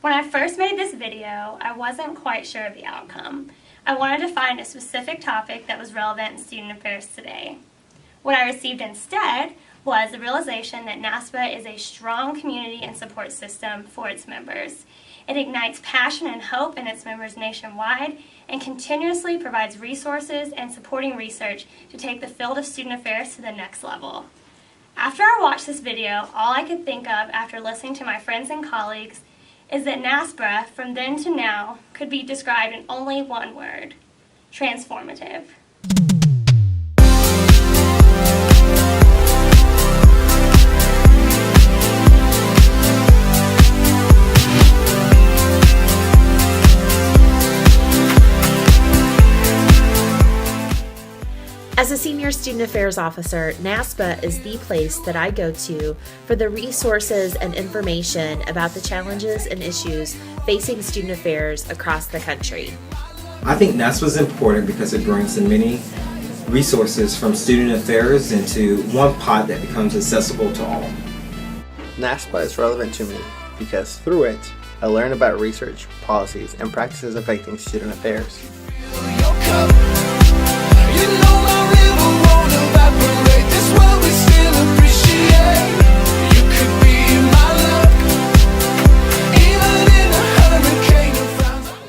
When I first made this video, I wasn't quite sure of the outcome. I wanted to find a specific topic that was relevant in student affairs today. What I received instead was the realization that NASPA is a strong community and support system for its members. It ignites passion and hope in its members nationwide and continuously provides resources and supporting research to take the field of student affairs to the next level. After I watched this video, all I could think of after listening to my friends and colleagues is that NASPA, from then to now, could be described in only one word: transformative. As a senior student affairs officer, NASPA is the place that I go to for the resources and information about the challenges and issues facing student affairs across the country. I think NASPA is important because it brings in many resources from student affairs into one pot that becomes accessible to all. NASPA is relevant to me because through it, I learn about research, policies, and practices affecting student affairs.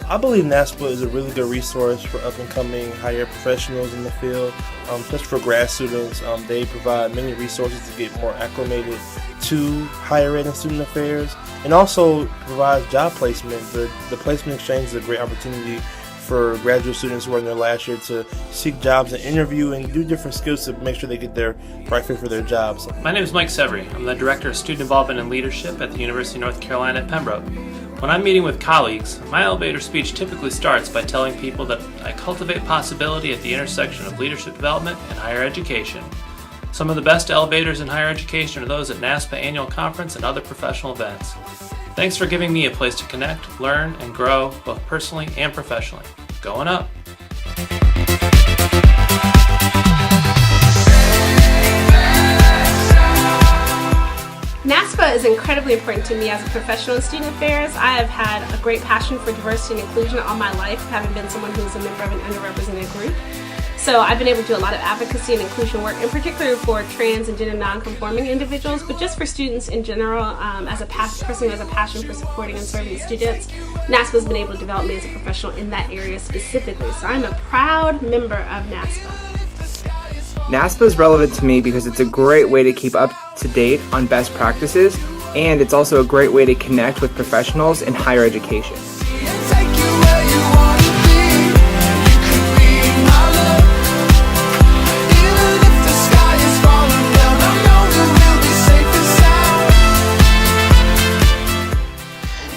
I believe NASPA is a really good resource for up-and-coming higher professionals in the field, especially for grad students. They provide many resources to get more acclimated to higher ed and student affairs, and also provides job placement. The placement exchange is a great opportunity for graduate students who are in their last year to seek jobs and interview and do different skills to make sure they get their right fit for their jobs. My name is Mike Severy. I'm the Director of Student Involvement and Leadership at the University of North Carolina at Pembroke. When I'm meeting with colleagues, my elevator speech typically starts by telling people that I cultivate possibility at the intersection of leadership development and higher education. Some of the best elevators in higher education are those at NASPA Annual Conference and other professional events. Thanks for giving me a place to connect, learn, and grow, both personally and professionally. Going up! NASPA is incredibly important to me as a professional in student affairs. I have had a great passion for diversity and inclusion all my life, having been someone who's a member of an underrepresented group. So I've been able to do a lot of advocacy and inclusion work, in particular for trans and gender non-conforming individuals, but just for students in general. As a person who has a passion for supporting and serving students, NASPA has been able to develop me as a professional in that area specifically. So I'm a proud member of NASPA. NASPA is relevant to me because it's a great way to keep up to date on best practices, and it's also a great way to connect with professionals in higher education.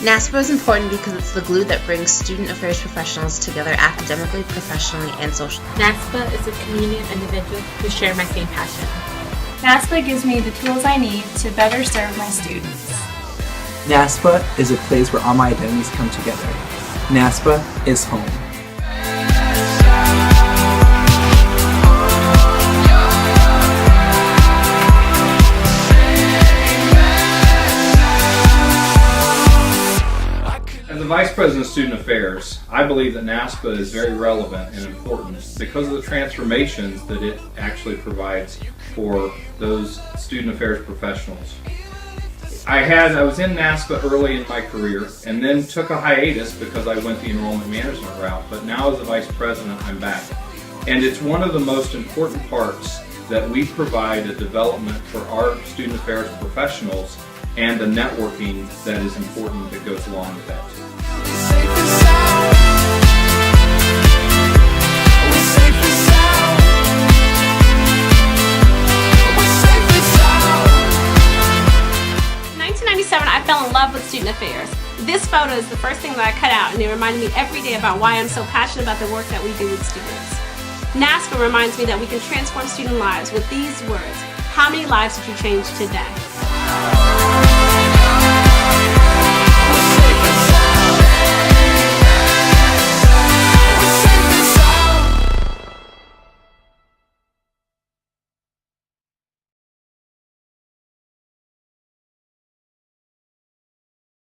NASPA is important because it's the glue that brings student affairs professionals together academically, professionally, and socially. NASPA is a community of individuals who share my same passion. NASPA gives me the tools I need to better serve my students. NASPA is a place where all my identities come together. NASPA is home. As the Vice President of Student Affairs, I believe that NASPA is very relevant and important because of the transformations that it actually provides for those student affairs professionals. I was in NASPA early in my career and then took a hiatus because I went the enrollment management route, but now as the Vice President I'm back. And it's one of the most important parts that we provide a development for our student affairs professionals and the networking that is important that goes along with that. 1997, I fell in love with student affairs. This photo is the first thing that I cut out, and it reminded me every day about why I'm so passionate about the work that we do with students. NASPA reminds me that we can transform student lives with these words: how many lives did you change today?